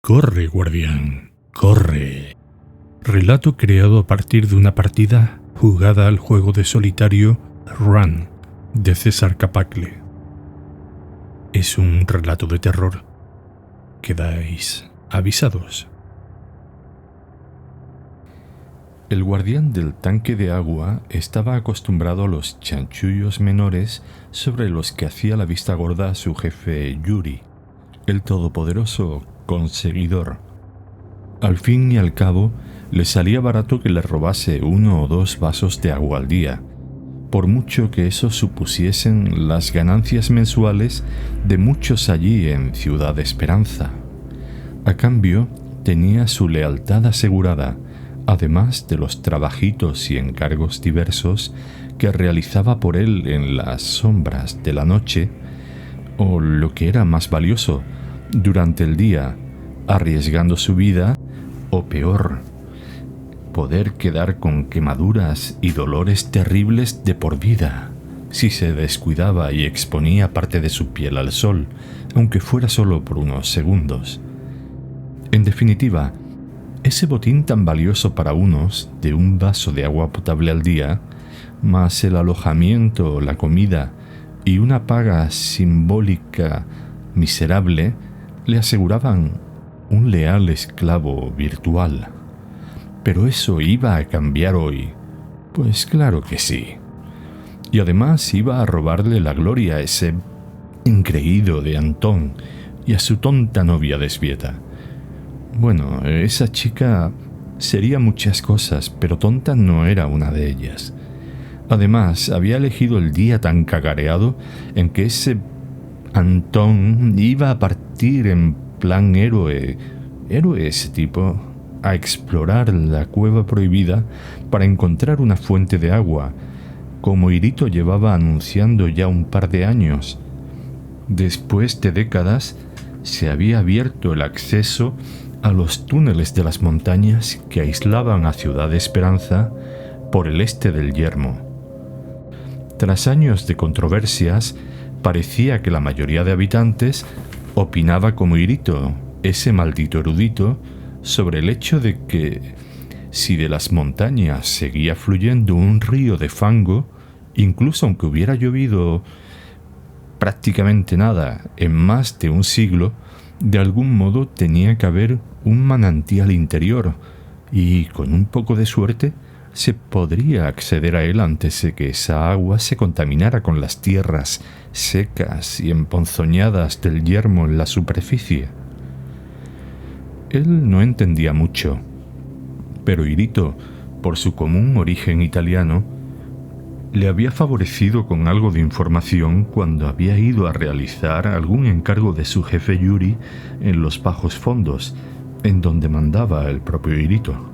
Corre, guardián, corre. Relato creado a partir de una partida jugada al juego de solitario Run, de César Capacle. Es un relato de terror. Quedáis avisados. El guardián del tanque de agua estaba acostumbrado a los chanchullos menores sobre los que hacía la vista gorda a su jefe Yuri, el todopoderoso conseguidor. Al fin y al cabo, le salía barato que le robase 1 o 2 vasos de agua al día, por mucho que eso supusiesen las ganancias mensuales de muchos allí en Ciudad Esperanza. A cambio, tenía su lealtad asegurada, además de los trabajitos y encargos diversos que realizaba por él en las sombras de la noche, o lo que era más valioso, durante el día, arriesgando su vida, o peor, poder quedar con quemaduras y dolores terribles de por vida, si se descuidaba y exponía parte de su piel al sol, aunque fuera solo por unos segundos. En definitiva, ese botín tan valioso para unos de un vaso de agua potable al día, más el alojamiento, la comida y una paga simbólica miserable, le aseguraban un leal esclavo virtual. ¿Pero eso iba a cambiar hoy? Pues claro que sí. Y además iba a robarle la gloria a ese engreído de Antón y a su tonta novia desvieta. Bueno, esa chica sería muchas cosas, pero tonta no era una de ellas. Además, había elegido el día tan cagareado en que ese Antón iba a partir en plan héroe ese tipo, a explorar la cueva prohibida para encontrar una fuente de agua, como Irito llevaba anunciando ya un par de años. Después de décadas, se había abierto el acceso a los túneles de las montañas que aislaban a Ciudad Esperanza por el este del yermo. Tras años de controversias, parecía que la mayoría de habitantes opinaba como Irito, ese maldito erudito, sobre el hecho de que, si de las montañas seguía fluyendo un río de fango, incluso aunque hubiera llovido prácticamente nada en más de un siglo, de algún modo tenía que haber un manantial interior, y con un poco de suerte se podría acceder a él antes de que esa agua se contaminara con las tierras secas y emponzoñadas del yermo en la superficie. Él no entendía mucho, pero Irito, por su común origen italiano, le había favorecido con algo de información cuando había ido a realizar algún encargo de su jefe Yuri en los bajos fondos, en donde mandaba el propio Irito.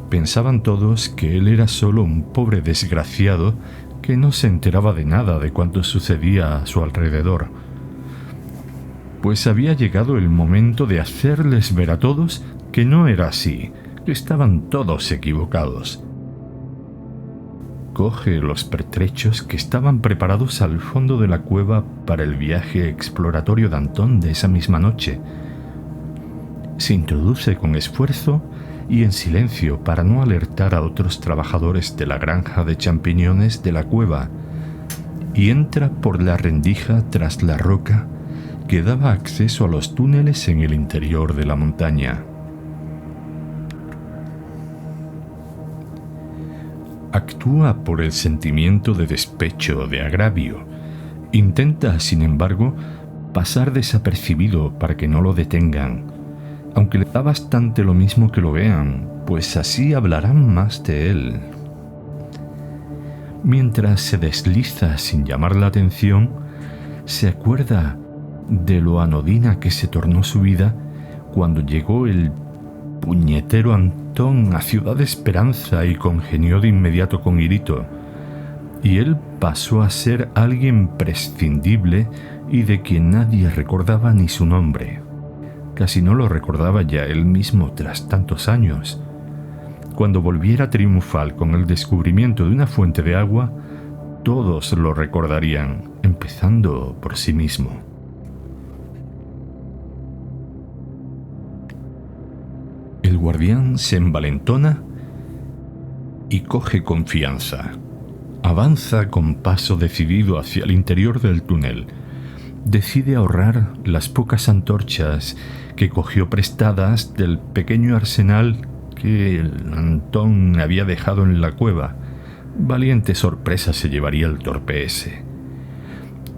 Pensaban todos que él era solo un pobre desgraciado que no se enteraba de nada de cuanto sucedía a su alrededor. Pues había llegado el momento de hacerles ver a todos que no era así, que estaban todos equivocados. Coge los pertrechos que estaban preparados al fondo de la cueva para el viaje exploratorio de Antón de esa misma noche. Se introduce con esfuerzo y en silencio para no alertar a otros trabajadores de la granja de champiñones de la cueva, y entra por la rendija tras la roca que daba acceso a los túneles en el interior de la montaña. Actúa por el sentimiento de despecho, de agravio. Intenta, sin embargo, pasar desapercibido para que no lo detengan, aunque le da bastante lo mismo que lo vean, pues así hablarán más de él. Mientras se desliza sin llamar la atención, se acuerda de lo anodina que se tornó su vida cuando llegó el puñetero Antón a Ciudad Esperanza y congenió de inmediato con Irito, y él pasó a ser alguien prescindible y de quien nadie recordaba ni su nombre. Casi no lo recordaba ya él mismo tras tantos años. Cuando volviera triunfal con el descubrimiento de una fuente de agua, todos lo recordarían, empezando por sí mismo. El guardián se envalentona y coge confianza. Avanza con paso decidido hacia el interior del túnel. Decide ahorrar las pocas antorchas que cogió prestadas del pequeño arsenal que el Antón había dejado en la cueva. Valiente sorpresa se llevaría el torpe ese.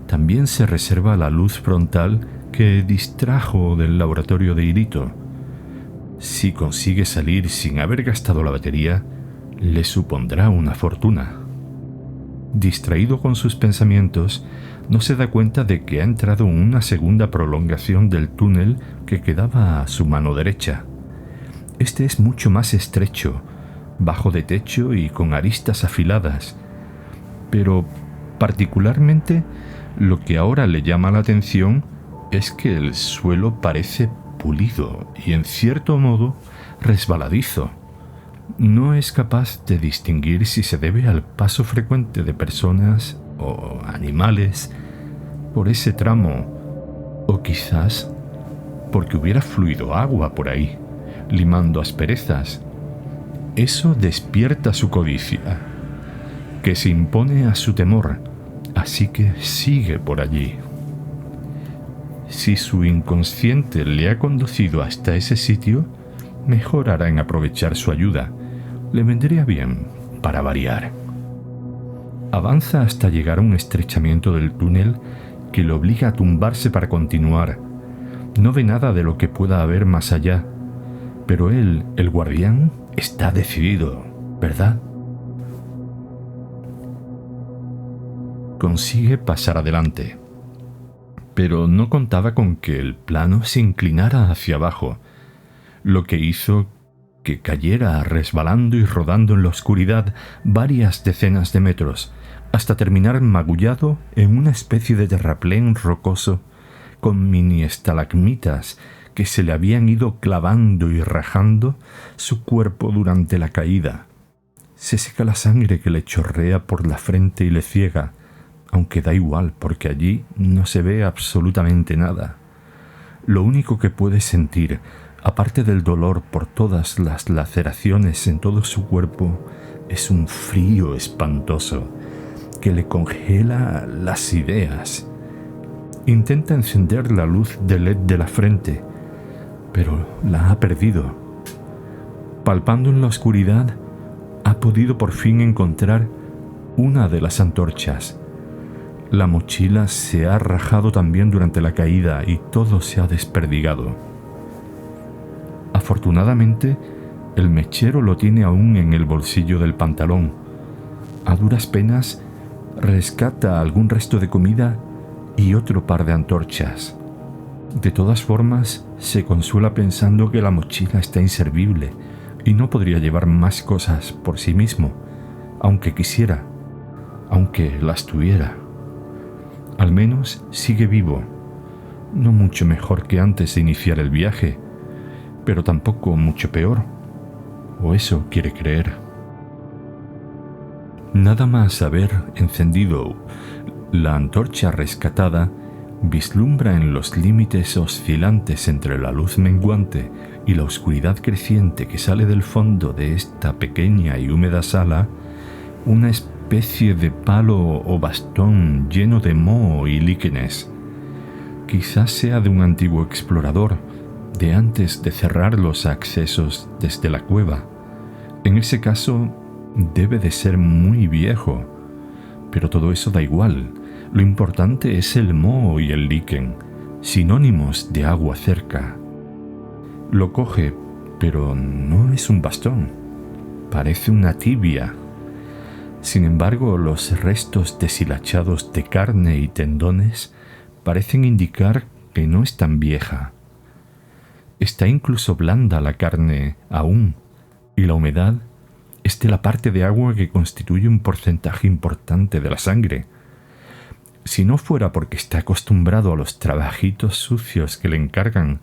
También se reserva la luz frontal que distrajo del laboratorio de Irito. Si consigue salir sin haber gastado la batería, le supondrá una fortuna. Distraído con sus pensamientos, no se da cuenta de que ha entrado en una segunda prolongación del túnel que quedaba a su mano derecha. Este es mucho más estrecho, bajo de techo y con aristas afiladas, pero particularmente lo que ahora le llama la atención es que el suelo parece pulido y en cierto modo resbaladizo. No es capaz de distinguir si se debe al paso frecuente de personas o animales por ese tramo, o quizás porque hubiera fluido agua por ahí, limando asperezas. Eso despierta su codicia, que se impone a su temor, así que sigue por allí. Si su inconsciente le ha conducido hasta ese sitio, mejor hará en aprovechar su ayuda. Le vendría bien para variar. Avanza hasta llegar a un estrechamiento del túnel que le obliga a tumbarse para continuar. No ve nada de lo que pueda haber más allá, pero él, el guardián, está decidido, ¿verdad? Consigue pasar adelante, pero no contaba con que el plano se inclinara hacia abajo, lo que hizo que cayera resbalando y rodando en la oscuridad varias decenas de metros, hasta terminar magullado en una especie de terraplén rocoso con mini estalagmitas que se le habían ido clavando y rajando su cuerpo durante la caída. Se seca la sangre que le chorrea por la frente y le ciega, aunque da igual porque allí no se ve absolutamente nada. Lo único que puede sentir, aparte del dolor por todas las laceraciones en todo su cuerpo, es un frío espantoso que le congela las ideas. Intenta encender la luz de LED de la frente, pero la ha perdido. Palpando en la oscuridad, ha podido por fin encontrar una de las antorchas. La mochila se ha rajado también durante la caída y todo se ha desperdigado. Afortunadamente, el mechero lo tiene aún en el bolsillo del pantalón. A duras penas, rescata algún resto de comida y otro par de antorchas. De todas formas, se consuela pensando que la mochila está inservible y no podría llevar más cosas por sí mismo, aunque quisiera, aunque las tuviera. Al menos sigue vivo, no mucho mejor que antes de iniciar el viaje, pero tampoco mucho peor, o eso quiere creer. Nada más haber encendido la antorcha rescatada, vislumbra en los límites oscilantes entre la luz menguante y la oscuridad creciente que sale del fondo de esta pequeña y húmeda sala una especie de palo o bastón lleno de moho y líquenes. Quizás sea de un antiguo explorador, de antes de cerrar los accesos desde la cueva. En ese caso, debe de ser muy viejo, pero todo eso da igual. Lo importante es el moho y el líquen, sinónimos de agua cerca. Lo coge, pero no es un bastón. Parece una tibia. Sin embargo, los restos deshilachados de carne y tendones parecen indicar que no es tan vieja. Está incluso blanda la carne aún, y la humedad es de la parte de agua que constituye un porcentaje importante de la sangre. Si no fuera porque está acostumbrado a los trabajitos sucios que le encargan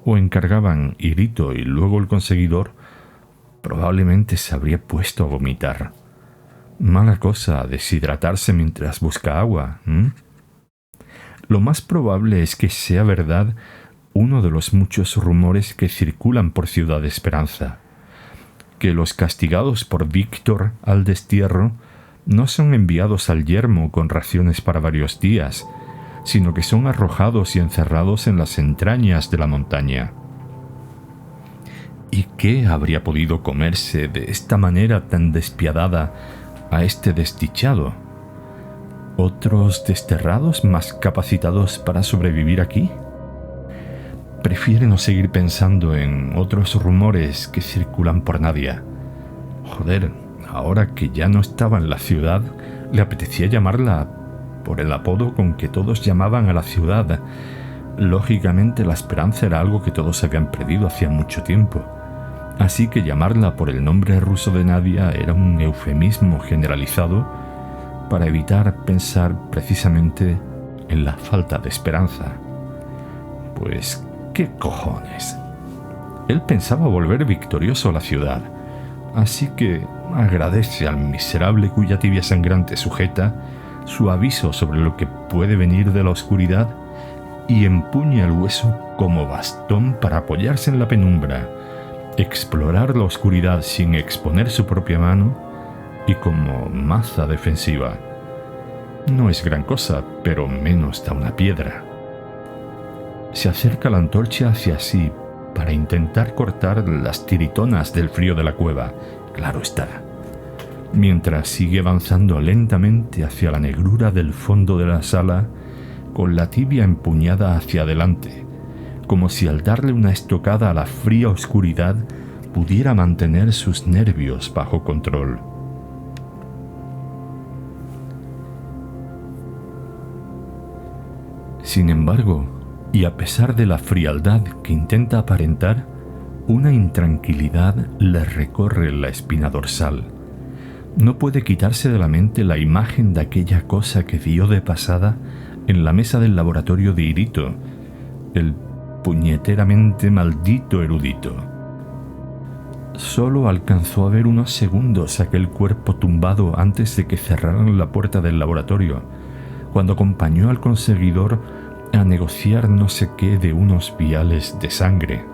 o encargaban Irito y luego el conseguidor, probablemente se habría puesto a vomitar. Mala cosa deshidratarse mientras busca agua, ¿eh? Lo más probable es que sea verdad uno de los muchos rumores que circulan por Ciudad Esperanza, que los castigados por Víctor al destierro no son enviados al yermo con raciones para varios días, sino que son arrojados y encerrados en las entrañas de la montaña. ¿Y qué habría podido comerse de esta manera tan despiadada a este desdichado? ¿Otros desterrados más capacitados para sobrevivir aquí? Prefiere no seguir pensando en otros rumores que circulan por Nadia. Joder, ahora que ya no estaba en la ciudad, le apetecía llamarla por el apodo con que todos llamaban a la ciudad. Lógicamente, la esperanza era algo que todos habían perdido hacía mucho tiempo. Así que llamarla por el nombre ruso de Nadia era un eufemismo generalizado para evitar pensar precisamente en la falta de esperanza. Pues, ¿qué cojones? Él pensaba volver victorioso a la ciudad, así que agradece al miserable cuya tibia sangrante sujeta su aviso sobre lo que puede venir de la oscuridad y empuña el hueso como bastón para apoyarse en la penumbra, explorar la oscuridad sin exponer su propia mano y como maza defensiva. No es gran cosa, pero menos da una piedra. Se acerca la antorcha hacia sí para intentar cortar las tiritonas del frío de la cueva, claro está, mientras sigue avanzando lentamente hacia la negrura del fondo de la sala con la tibia empuñada hacia adelante, como si al darle una estocada a la fría oscuridad pudiera mantener sus nervios bajo control. Sin embargo, y a pesar de la frialdad que intenta aparentar, una intranquilidad le recorre la espina dorsal. No puede quitarse de la mente la imagen de aquella cosa que vio de pasada en la mesa del laboratorio de Irito, el puñeteramente maldito erudito. Solo alcanzó a ver unos segundos aquel cuerpo tumbado antes de que cerraran la puerta del laboratorio, cuando acompañó al conseguidor a negociar no sé qué de unos viales de sangre.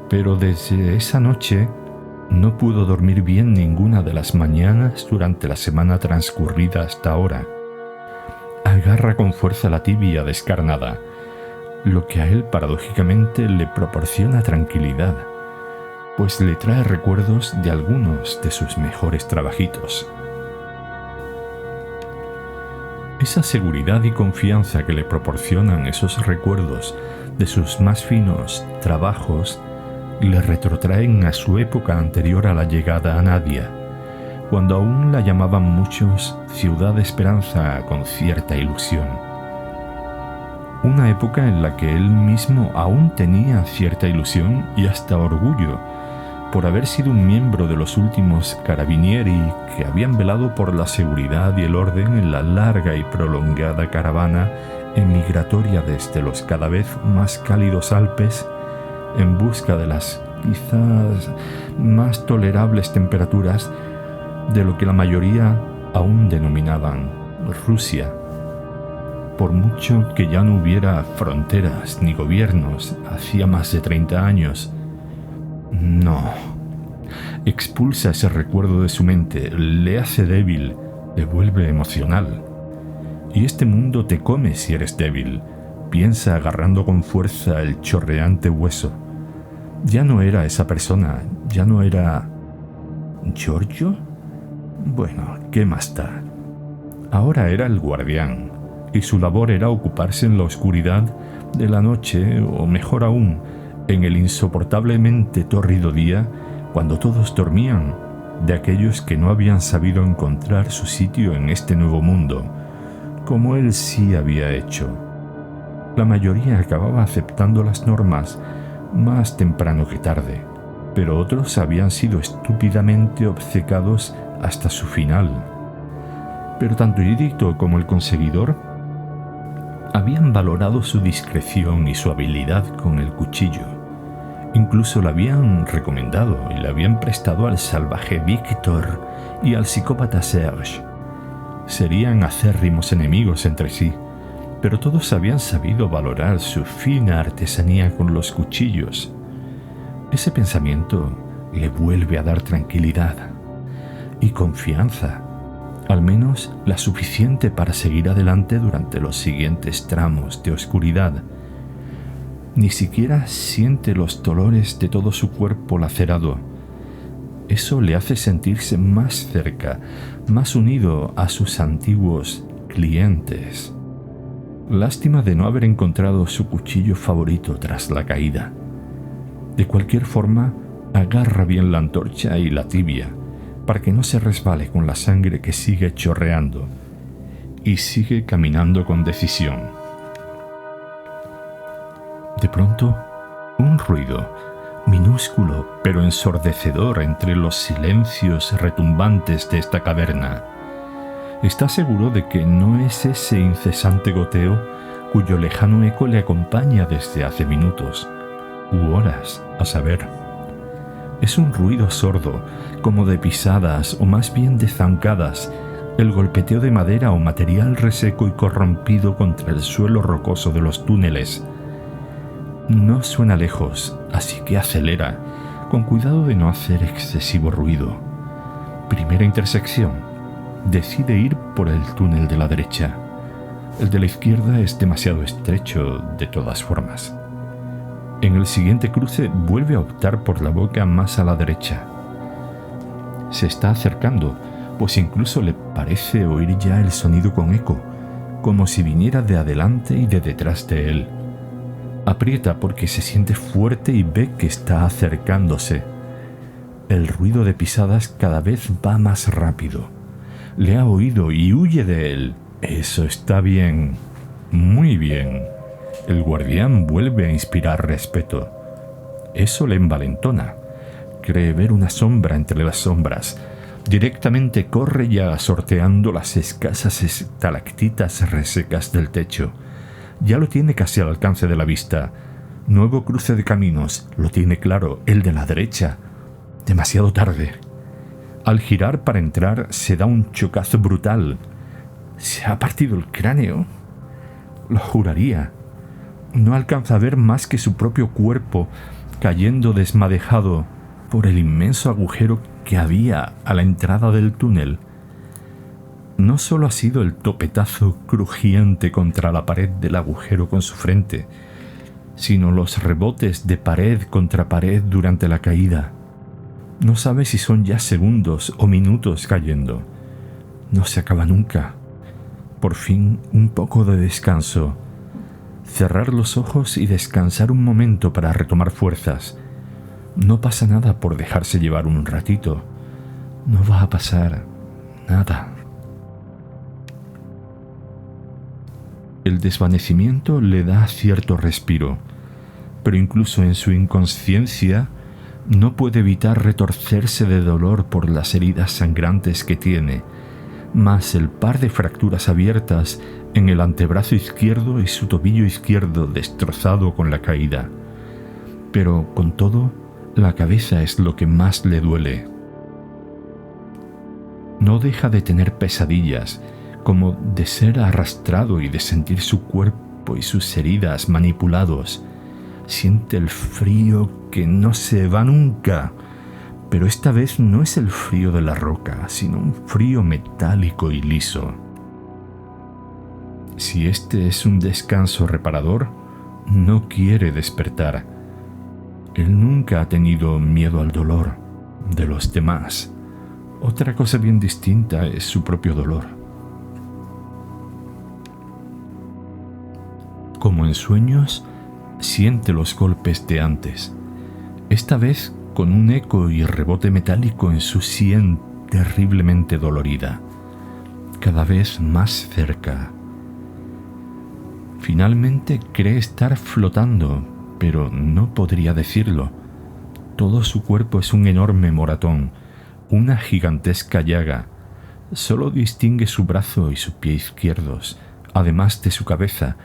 Pero desde esa noche no pudo dormir bien ninguna de las mañanas durante la semana transcurrida hasta ahora. Agarra con fuerza la tibia descarnada, lo que a él paradójicamente le proporciona tranquilidad, pues le trae recuerdos de algunos de sus mejores trabajitos. Esa seguridad y confianza que le proporcionan esos recuerdos de sus más finos trabajos le retrotraen a su época anterior a la llegada a Nadia, cuando aún la llamaban muchos Ciudad Esperanza con cierta ilusión. Una época en la que él mismo aún tenía cierta ilusión y hasta orgullo por haber sido un miembro de los últimos carabinieri que habían velado por la seguridad y el orden en la larga y prolongada caravana emigratoria desde los cada vez más cálidos Alpes en busca de las quizás más tolerables temperaturas de lo que la mayoría aún denominaban Rusia. Por mucho que ya no hubiera fronteras ni gobiernos hacía más de 30 años, no. Expulsa ese recuerdo de su mente, le hace débil, le vuelve emocional. Y este mundo te come si eres débil, piensa agarrando con fuerza el chorreante hueso. Ya no era esa persona, ya no era... ¿Giorgio? Bueno, ¿qué más da? Ahora era el guardián, y su labor era ocuparse en la oscuridad de la noche, o mejor aún, en el insoportablemente tórrido día, cuando todos dormían, de aquellos que no habían sabido encontrar su sitio en este nuevo mundo, como él sí había hecho. La mayoría acababa aceptando las normas más temprano que tarde, pero otros habían sido estúpidamente obcecados hasta su final. Pero tanto Irito como el conseguidor habían valorado su discreción y su habilidad con el cuchillo. Incluso la habían recomendado y la habían prestado al salvaje Víctor y al psicópata Serge. Serían acérrimos enemigos entre sí, pero todos habían sabido valorar su fina artesanía con los cuchillos. Ese pensamiento le vuelve a dar tranquilidad y confianza, al menos la suficiente para seguir adelante durante los siguientes tramos de oscuridad. Ni siquiera siente los dolores de todo su cuerpo lacerado. Eso le hace sentirse más cerca, más unido a sus antiguos clientes. Lástima de no haber encontrado su cuchillo favorito tras la caída. De cualquier forma, agarra bien la antorcha y la tibia, para que no se resbale con la sangre que sigue chorreando, y sigue caminando con decisión. De pronto, un ruido, minúsculo pero ensordecedor entre los silencios retumbantes de esta caverna. Está seguro de que no es ese incesante goteo cuyo lejano eco le acompaña desde hace minutos, u horas, a saber. Es un ruido sordo, como de pisadas o más bien de zancadas, el golpeteo de madera o material reseco y corrompido contra el suelo rocoso de los túneles. No suena lejos, así que acelera, con cuidado de no hacer excesivo ruido. Primera intersección. Decide ir por el túnel de la derecha. El de la izquierda es demasiado estrecho de todas formas. En el siguiente cruce vuelve a optar por la boca más a la derecha. Se está acercando, pues incluso le parece oír ya el sonido con eco, como si viniera de adelante y de detrás de él. Aprieta porque se siente fuerte y ve que está acercándose. El ruido de pisadas cada vez va más rápido. Le ha oído y huye de él. Eso está bien. Muy bien. El guardián vuelve a inspirar respeto. Eso le envalentona. Cree ver una sombra entre las sombras. Directamente corre ya sorteando las escasas estalactitas resecas del techo. Ya lo tiene casi al alcance de la vista. Nuevo cruce de caminos, lo tiene claro, el de la derecha. Demasiado tarde. Al girar para entrar se da un chocazo brutal. ¿Se ha partido el cráneo? Lo juraría. No alcanza a ver más que su propio cuerpo cayendo desmadejado por el inmenso agujero que había a la entrada del túnel. No solo ha sido el topetazo crujiente contra la pared del agujero con su frente, sino los rebotes de pared contra pared durante la caída. No sabe si son ya segundos o minutos cayendo. No se acaba nunca. Por fin, un poco de descanso. Cerrar los ojos y descansar un momento para retomar fuerzas. No pasa nada por dejarse llevar un ratito. No va a pasar nada. El desvanecimiento le da cierto respiro, pero incluso en su inconsciencia no puede evitar retorcerse de dolor por las heridas sangrantes que tiene, más el par de fracturas abiertas en el antebrazo izquierdo y su tobillo izquierdo destrozado con la caída. Pero, con todo, la cabeza es lo que más le duele. No deja de tener pesadillas, como de ser arrastrado y de sentir su cuerpo y sus heridas manipulados. Siente el frío que no se va nunca, pero esta vez no es el frío de la roca, sino un frío metálico y liso. Si este es un descanso reparador, no quiere despertar. Él nunca ha tenido miedo al dolor de los demás. Otra cosa bien distinta es su propio dolor. Como en sueños, siente los golpes de antes, esta vez con un eco y rebote metálico en su sien terriblemente dolorida, cada vez más cerca. Finalmente cree estar flotando, pero no podría decirlo. Todo su cuerpo es un enorme moratón, una gigantesca llaga. Solo distingue su brazo y su pie izquierdos, además de su cabeza,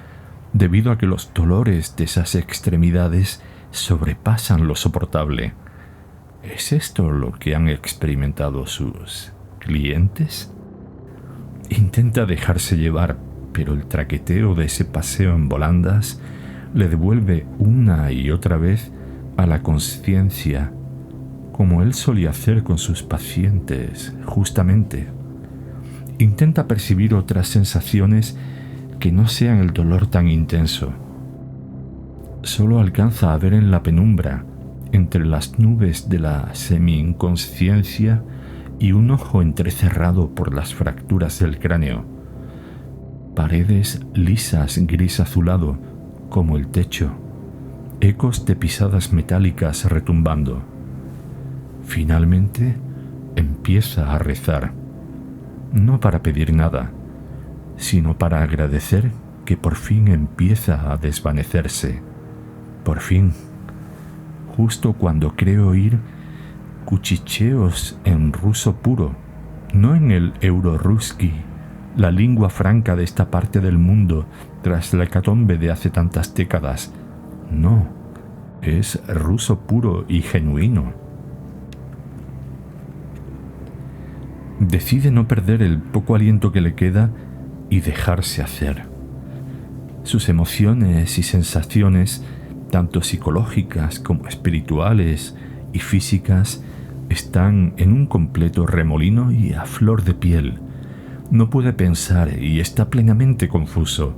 debido a que los dolores de esas extremidades sobrepasan lo soportable. ¿Es esto lo que han experimentado sus clientes? Intenta dejarse llevar, pero el traqueteo de ese paseo en volandas le devuelve una y otra vez a la consciencia, como él solía hacer con sus pacientes, justamente. Intenta percibir otras sensaciones que no sean el dolor tan intenso. Solo alcanza a ver en la penumbra, entre las nubes de la semi-inconsciencia y un ojo entrecerrado por las fracturas del cráneo, paredes lisas gris azulado como el techo, ecos de pisadas metálicas retumbando. Finalmente empieza a rezar, no para pedir nada, sino para agradecer que por fin empieza a desvanecerse. Por fin, justo cuando creo oír cuchicheos en ruso puro, no en el euro-ruski, la lengua franca de esta parte del mundo tras la hecatombe de hace tantas décadas. No, es ruso puro y genuino. Decide no perder el poco aliento que le queda y dejarse hacer. Sus emociones y sensaciones, tanto psicológicas como espirituales y físicas, están en un completo remolino y a flor de piel. No puede pensar y está plenamente confuso.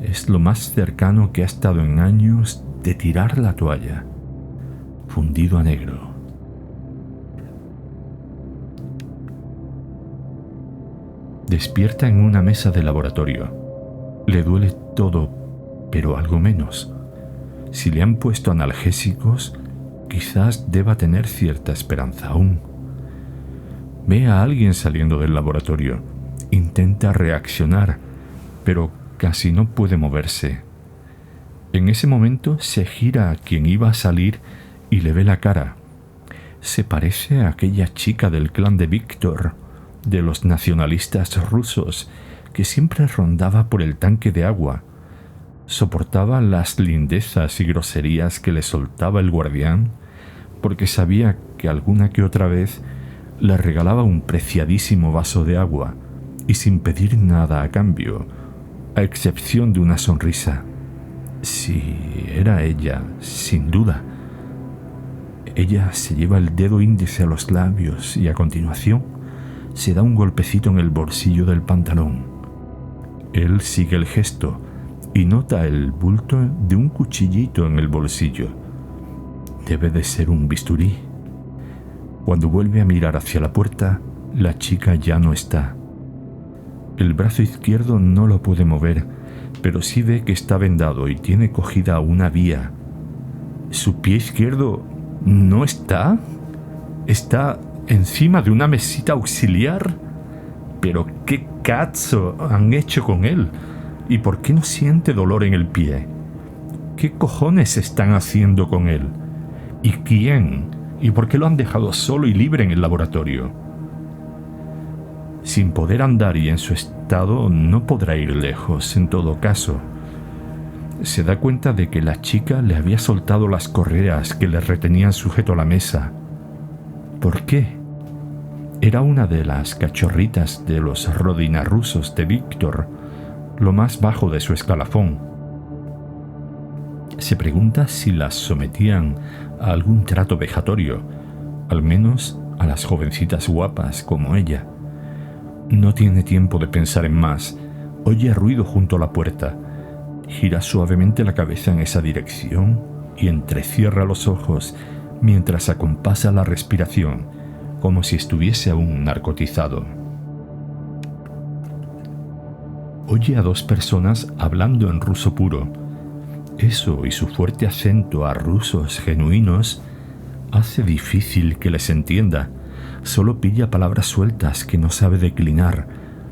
Es lo más cercano que ha estado en años de tirar la toalla, fundido a negro. Despierta en una mesa de laboratorio. Le duele todo, pero algo menos. Si le han puesto analgésicos, quizás deba tener cierta esperanza aún. Ve a alguien saliendo del laboratorio. Intenta reaccionar, pero casi no puede moverse. En ese momento se gira a quien iba a salir y le ve la cara. Se parece a aquella chica del clan de Víctor, de los nacionalistas rusos, que siempre rondaba por el tanque de agua. Soportaba las lindezas y groserías que le soltaba el guardián, porque sabía que alguna que otra vez le regalaba un preciadísimo vaso de agua, y sin pedir nada a cambio, a excepción de una sonrisa. Sí, era ella, sin duda. Ella se lleva el dedo índice a los labios y a continuación se da un golpecito en el bolsillo del pantalón. Él sigue el gesto y nota el bulto de un cuchillito en el bolsillo. Debe de ser un bisturí. Cuando vuelve a mirar hacia la puerta, la chica ya no está. El brazo izquierdo no lo puede mover, pero sí ve que está vendado y tiene cogida una vía. ¿Su pie izquierdo no está? ¿Está encima de una mesita auxiliar? ¿Pero qué cazzo han hecho con él? ¿Y por qué no siente dolor en el pie? ¿Qué cojones están haciendo con él? ¿Y quién? ¿Y por qué lo han dejado solo y libre en el laboratorio? Sin poder andar y en su estado no podrá ir lejos, en todo caso. Se da cuenta de que la chica le había soltado las correas que le retenían sujeto a la mesa. ¿Por qué? Era una de las cachorritas de los rodinarrusos de Víctor, lo más bajo de su escalafón. Se pregunta si las sometían a algún trato vejatorio, al menos a las jovencitas guapas como ella. No tiene tiempo de pensar en más. Oye ruido junto a la puerta. Gira suavemente la cabeza en esa dirección y entrecierra los ojos mientras acompasa la respiración, como si estuviese aún narcotizado. Oye a dos personas hablando en ruso puro. Eso y su fuerte acento a rusos genuinos hace difícil que les entienda. Solo pilla palabras sueltas que no sabe declinar,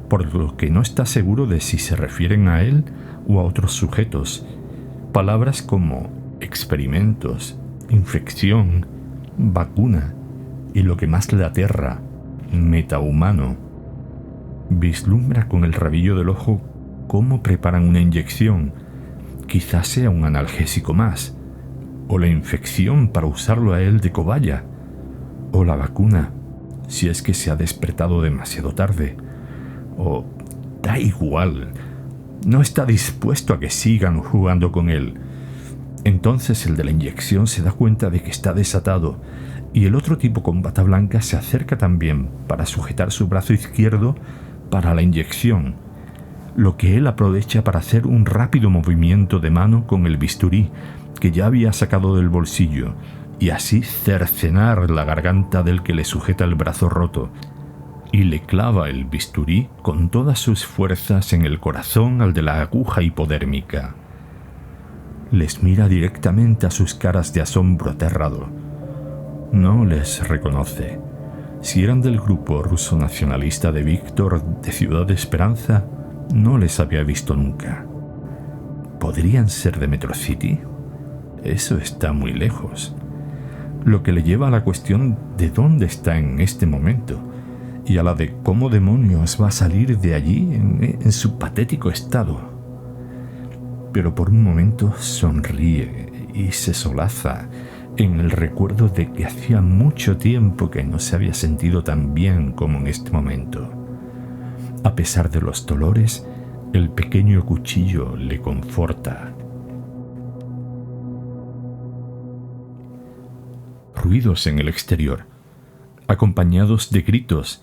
por lo que no está seguro de si se refieren a él o a otros sujetos. Palabras como experimentos, infección, vacuna y lo que más le aterra, metahumano. Vislumbra con el rabillo del ojo cómo preparan una inyección. Quizás sea un analgésico más, o la infección para usarlo a él de cobaya, o la vacuna, si es que se ha despertado demasiado tarde, o da igual, No está dispuesto a que sigan jugando con él. Entonces el de la inyección se da cuenta de que está desatado y el otro tipo con bata blanca se acerca también para sujetar su brazo izquierdo para la inyección, lo que él aprovecha para hacer un rápido movimiento de mano con el bisturí que ya había sacado del bolsillo y así cercenar la garganta del que le sujeta el brazo roto, y le clava el bisturí con todas sus fuerzas en el corazón al de la aguja hipodérmica. Les mira directamente a sus caras de asombro aterrado. No les reconoce. Si eran del grupo ruso nacionalista de Víctor de Ciudad de Esperanza, no les había visto nunca. ¿Podrían ser de Metro City? Eso está muy lejos. Lo que le lleva a la cuestión de dónde está en este momento y a la de cómo demonios va a salir de allí en su patético estado. Pero por un momento sonríe y se solaza en el recuerdo de que hacía mucho tiempo que no se había sentido tan bien como en este momento. A pesar de los dolores, el pequeño cuchillo le conforta. Ruidos en el exterior, acompañados de gritos.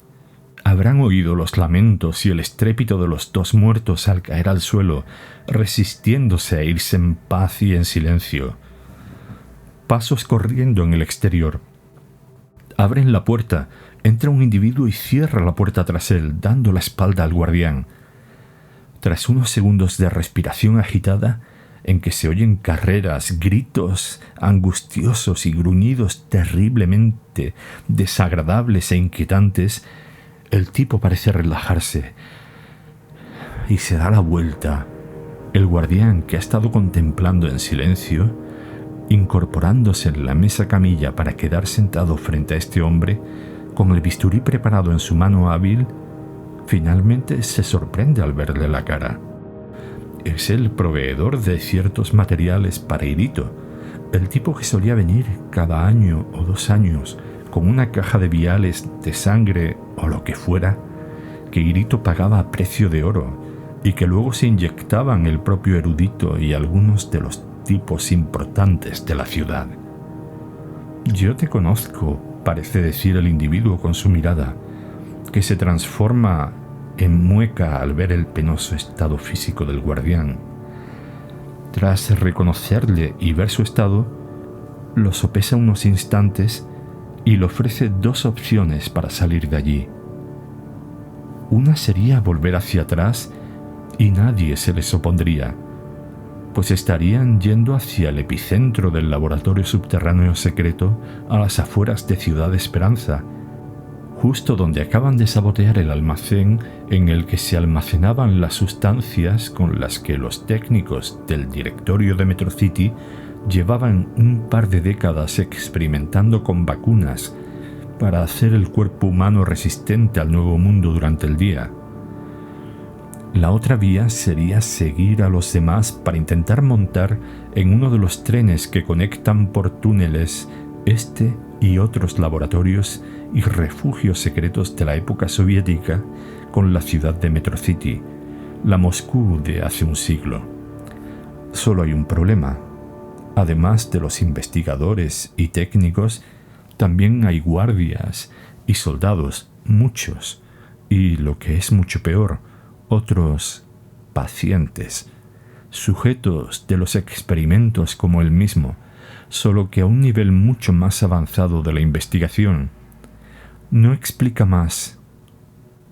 Habrán oído los lamentos y el estrépito de los dos muertos al caer al suelo, resistiéndose a irse en paz y en silencio. Pasos corriendo en el exterior. Abren la puerta, entra un individuo y cierra la puerta tras él, dando la espalda al guardián. Tras unos segundos de respiración agitada, en que se oyen carreras, gritos angustiosos y gruñidos terriblemente desagradables e inquietantes, el tipo parece relajarse y se da la vuelta. El guardián, que ha estado contemplando en silencio, incorporándose en la mesa camilla para quedar sentado frente a este hombre, con el bisturí preparado en su mano hábil, finalmente se sorprende al verle la cara. Es el proveedor de ciertos materiales para Irito, el tipo que solía venir cada año o 2 años con una caja de viales de sangre o lo que fuera, que Irito pagaba a precio de oro y que luego se inyectaban el propio erudito y algunos de los tipos importantes de la ciudad. «Yo te conozco», parece decir el individuo con su mirada, que se transforma en mueca al ver el penoso estado físico del guardián. Tras reconocerle y ver su estado, lo sopesa unos instantes y le ofrece 2 opciones para salir de allí. Una sería volver hacia atrás y nadie se les opondría, pues estarían yendo hacia el epicentro del laboratorio subterráneo secreto a las afueras de Ciudad Esperanza, justo donde acaban de sabotear el almacén en el que se almacenaban las sustancias con las que los técnicos del directorio de Metro City llevaban un par de décadas experimentando con vacunas para hacer el cuerpo humano resistente al nuevo mundo durante el día. La otra vía sería seguir a los demás para intentar montar en uno de los trenes que conectan por túneles este y otros laboratorios y refugios secretos de la época soviética con la ciudad de Metro City, la Moscú de hace un siglo. Solo hay un problema. Además de los investigadores y técnicos, también hay guardias y soldados, muchos, y lo que es mucho peor, otros pacientes, sujetos de los experimentos como él mismo, solo que a un nivel mucho más avanzado de la investigación. No explica más,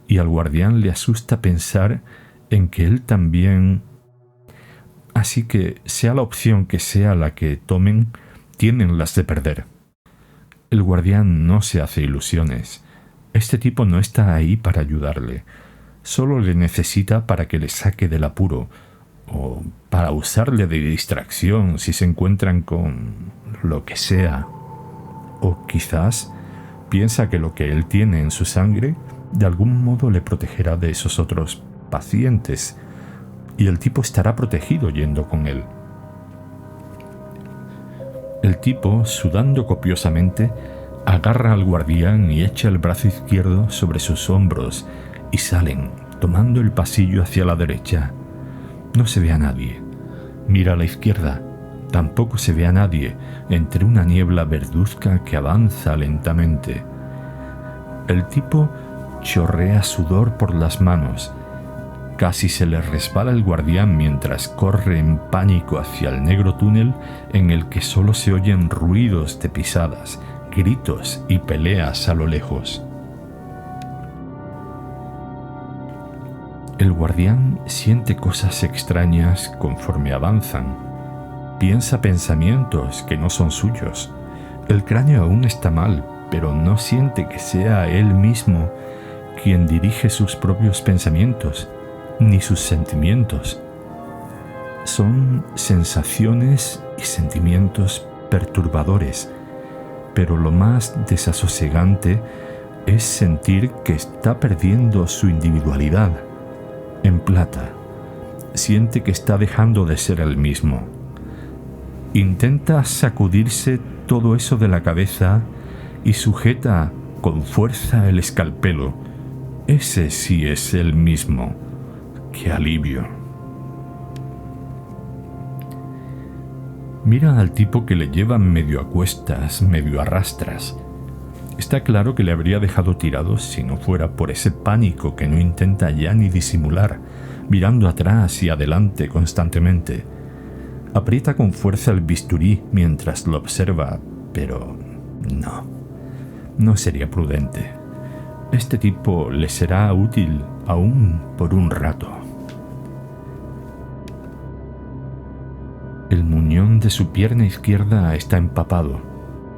y al guardián le asusta pensar en que él también. Así que, sea la opción que sea la que tomen, tienen las de perder. El guardián no se hace ilusiones. Este tipo no está ahí para ayudarle. Solo le necesita para que le saque del apuro, o para usarle de distracción si se encuentran con lo que sea. O quizás piensa que lo que él tiene en su sangre de algún modo le protegerá de esos otros pacientes, y el tipo estará protegido yendo con él. El tipo, sudando copiosamente, agarra al guardián y echa el brazo izquierdo sobre sus hombros y salen, tomando el pasillo hacia la derecha. No se ve a nadie. Mira a la izquierda. Tampoco se ve a nadie entre una niebla verduzca que avanza lentamente. El tipo chorrea sudor por las manos. Casi se le resbala el guardián mientras corre en pánico hacia el negro túnel en el que solo se oyen ruidos de pisadas, gritos y peleas a lo lejos. El guardián siente cosas extrañas conforme avanzan. Piensa pensamientos que no son suyos. El cráneo aún está mal, pero no siente que sea él mismo quien dirige sus propios pensamientos, ni sus sentimientos. Son sensaciones y sentimientos perturbadores, pero lo más desasosegante es sentir que está perdiendo su individualidad. En plata, siente que está dejando de ser el mismo. Intenta sacudirse todo eso de la cabeza y sujeta con fuerza el escalpelo. Ese sí es el mismo. ¡Qué alivio! Mira al tipo que le lleva medio a cuestas, medio a rastras. Está claro que le habría dejado tirado si no fuera por ese pánico que no intenta ya ni disimular, mirando atrás y adelante constantemente. Aprieta con fuerza el bisturí mientras lo observa, pero no sería prudente. Este tipo le será útil aún por un rato. El muñón de su pierna izquierda está empapado,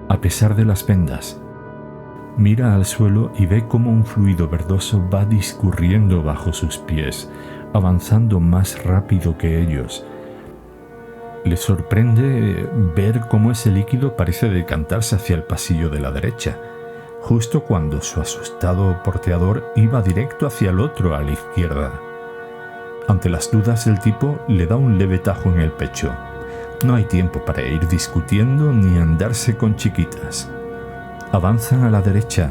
a pesar de las vendas. Mira al suelo y ve cómo un fluido verdoso va discurriendo bajo sus pies, avanzando más rápido que ellos. Le sorprende ver cómo ese líquido parece decantarse hacia el pasillo de la derecha, justo cuando su asustado porteador iba directo hacia el otro a la izquierda. Ante las dudas del tipo, le da un leve tajo en el pecho. No hay tiempo para ir discutiendo ni andarse con chiquitas. Avanzan a la derecha.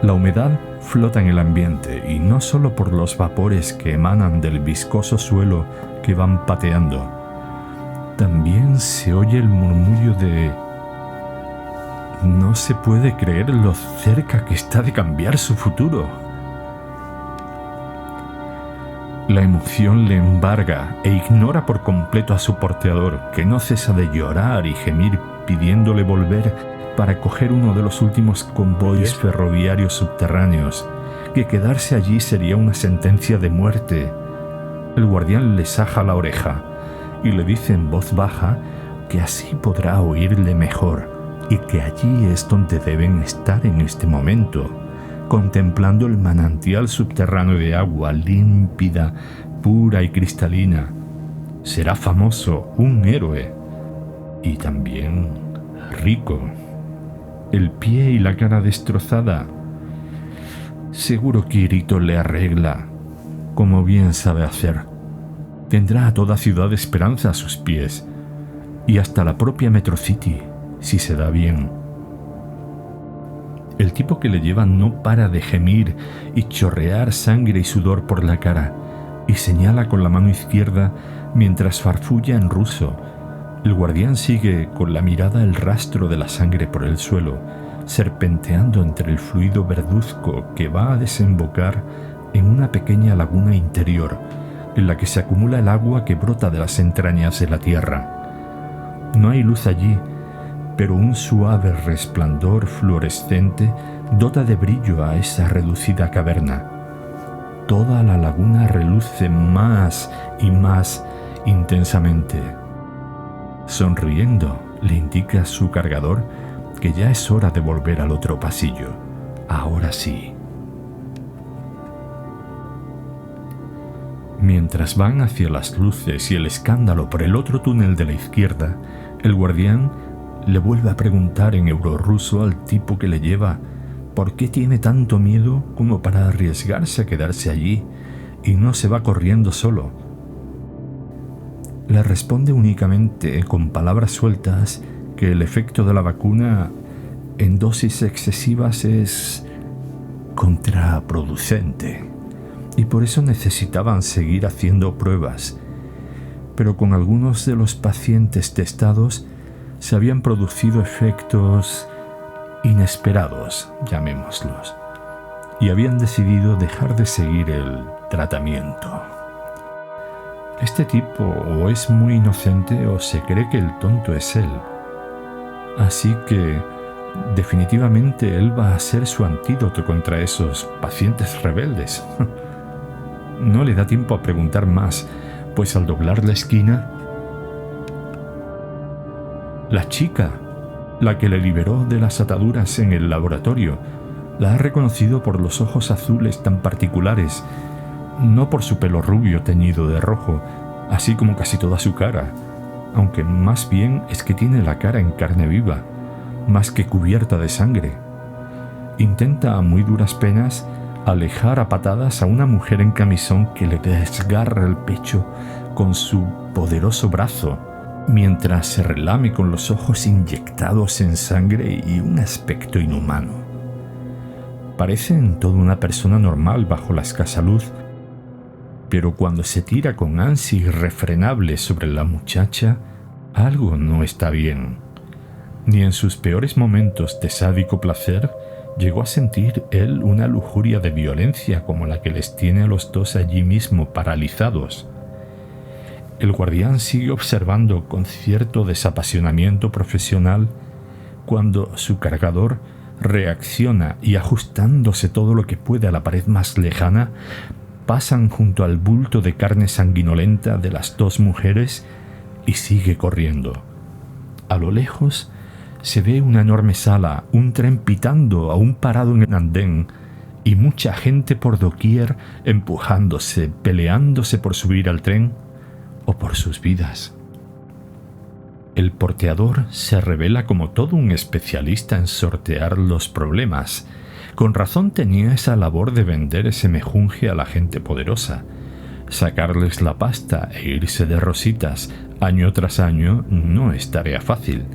La humedad flota en el ambiente, y no solo por los vapores que emanan del viscoso suelo que van pateando. También se oye el murmullo de... No se puede creer lo cerca que está de cambiar su futuro. La emoción le embarga e ignora por completo a su porteador, que no cesa de llorar y gemir pidiéndole volver para coger uno de los últimos convoyes ferroviarios subterráneos, que quedarse allí sería una sentencia de muerte. El guardián le saja la oreja y le dice en voz baja que así podrá oírle mejor y que allí es donde deben estar en este momento, contemplando el manantial subterráneo de agua límpida, pura y cristalina. Será famoso, un héroe y también rico. El pie y la cara destrozada. Seguro Kirito le arregla, como bien sabe hacer. Tendrá a toda Ciudad Esperanza a sus pies, y hasta la propia Metro City, si se da bien. El tipo que le lleva no para de gemir y chorrear sangre y sudor por la cara, y señala con la mano izquierda mientras farfulla en ruso. El guardián sigue con la mirada el rastro de la sangre por el suelo, serpenteando entre el fluido verduzco que va a desembocar en una pequeña laguna interior, en la que se acumula el agua que brota de las entrañas de la tierra. No hay luz allí, pero un suave resplandor fluorescente dota de brillo a esa reducida caverna. Toda la laguna reluce más y más intensamente. Sonriendo, le indica a su cargador que ya es hora de volver al otro pasillo. Ahora sí. Mientras van hacia las luces y el escándalo por el otro túnel de la izquierda, el guardián le vuelve a preguntar en eurorruso al tipo que le lleva por qué tiene tanto miedo como para arriesgarse a quedarse allí y no se va corriendo solo. Le responde únicamente con palabras sueltas que el efecto de la vacuna en dosis excesivas es contraproducente y por eso necesitaban seguir haciendo pruebas pero con algunos de los pacientes testados se habían producido efectos inesperados, llamémoslos, y habían decidido dejar de seguir el tratamiento. Este tipo o es muy inocente o se cree que el tonto es él. Así que definitivamente él va a ser su antídoto contra esos pacientes rebeldes. No le da tiempo a preguntar más, pues al doblar la esquina, la chica, la que le liberó de las ataduras en el laboratorio, la ha reconocido por los ojos azules tan particulares, no por su pelo rubio teñido de rojo, así como casi toda su cara, aunque más bien es que tiene la cara en carne viva, más que cubierta de sangre. Intenta a muy duras penas alejar a patadas a una mujer en camisón que le desgarra el pecho con su poderoso brazo, mientras se relame con los ojos inyectados en sangre y un aspecto inhumano. Parece en todo una persona normal bajo la escasa luz, pero cuando se tira con ansia irrefrenable sobre la muchacha, algo no está bien. Ni en sus peores momentos de sádico placer llegó a sentir él una lujuria de violencia como la que les tiene a los dos allí mismo paralizados. El guardián sigue observando con cierto desapasionamiento profesional cuando su cargador reacciona y, ajustándose todo lo que puede a la pared más lejana, pasan junto al bulto de carne sanguinolenta de las dos mujeres y sigue corriendo. A lo lejos se ve una enorme sala, un tren pitando aún parado en el andén y mucha gente por doquier empujándose, peleándose por subir al tren o por sus vidas. El porteador se revela como todo un especialista en sortear los problemas. Con razón tenía esa labor de vender ese mejunje a la gente poderosa. Sacarles la pasta e irse de rositas año tras año no es tarea fácil.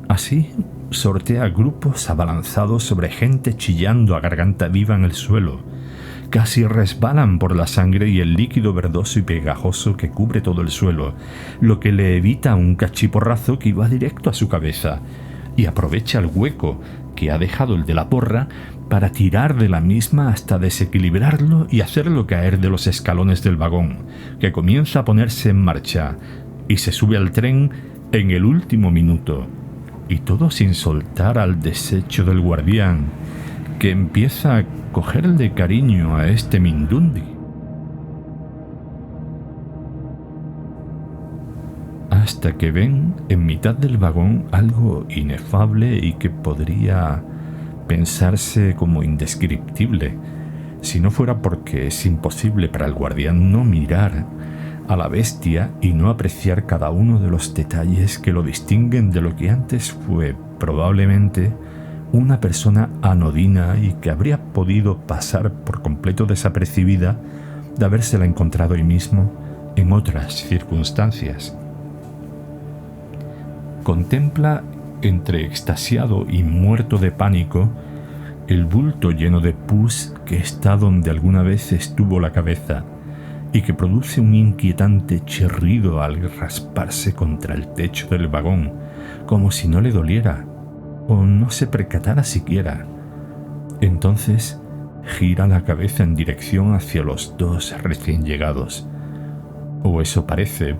Así sortea grupos abalanzados sobre gente chillando a garganta viva en el suelo. Casi resbalan por la sangre y el líquido verdoso y pegajoso que cubre todo el suelo, lo que le evita un cachiporrazo que iba directo a su cabeza, y aprovecha el hueco que ha dejado el de la porra para tirar de la misma hasta desequilibrarlo y hacerlo caer de los escalones del vagón, que comienza a ponerse en marcha, y se sube al tren en el último minuto, y todo sin soltar al desecho del guardián, que empieza a cogerle cariño a este Mindundi. Hasta que ven en mitad del vagón algo inefable y que podría pensarse como indescriptible, si no fuera porque es imposible para el guardián no mirar a la bestia y no apreciar cada uno de los detalles que lo distinguen de lo que antes fue probablemente una persona anodina y que habría podido pasar por completo desapercibida de habérsela encontrado hoy mismo en otras circunstancias. Contempla, entre extasiado y muerto de pánico, el bulto lleno de pus que está donde alguna vez estuvo la cabeza y que produce un inquietante chirrido al rasparse contra el techo del vagón, como si no le doliera o no se percatara siquiera. Entonces gira la cabeza en dirección hacia los dos recién llegados. O eso parece,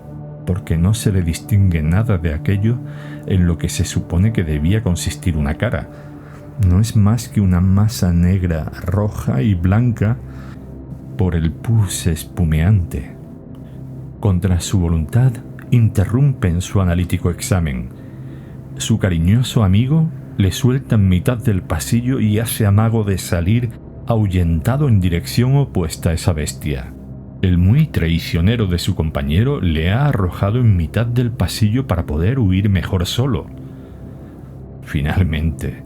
porque no se le distingue nada de aquello en lo que se supone que debía consistir una cara. No es más que una masa negra, roja y blanca por el pus espumeante. Contra su voluntad, interrumpen su analítico examen. Su cariñoso amigo le suelta en mitad del pasillo y hace amago de salir ahuyentado en dirección opuesta a esa bestia. El muy traicionero de su compañero le ha arrojado en mitad del pasillo para poder huir mejor solo. Finalmente,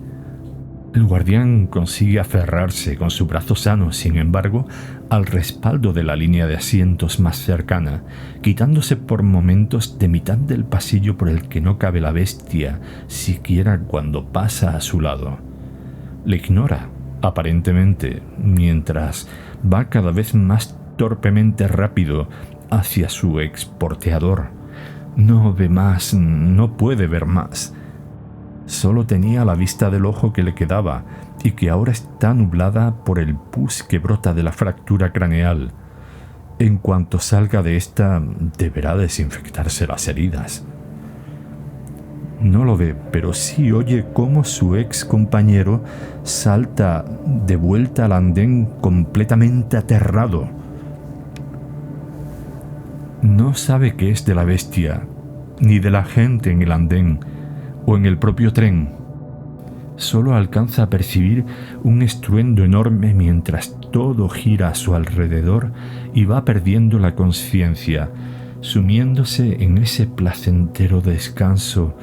el guardián consigue aferrarse con su brazo sano, sin embargo, al respaldo de la línea de asientos más cercana, quitándose por momentos de mitad del pasillo por el que no cabe la bestia, siquiera cuando pasa a su lado. Le ignora, aparentemente, mientras va cada vez más torpemente rápido hacia su exporteador. No ve más, no puede ver más. Solo tenía la vista del ojo que le quedaba y que ahora está nublada por el pus que brota de la fractura craneal. En cuanto salga de esta, deberá desinfectarse las heridas. No lo ve, pero sí oye cómo su ex compañero salta de vuelta al andén completamente aterrado. No sabe qué es de la bestia, ni de la gente en el andén o en el propio tren. Solo alcanza a percibir un estruendo enorme mientras todo gira a su alrededor y va perdiendo la conciencia, sumiéndose en ese placentero descanso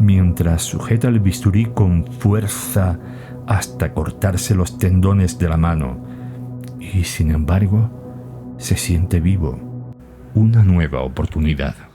mientras sujeta el bisturí con fuerza hasta cortarse los tendones de la mano. Y sin embargo, se siente vivo. Una nueva oportunidad.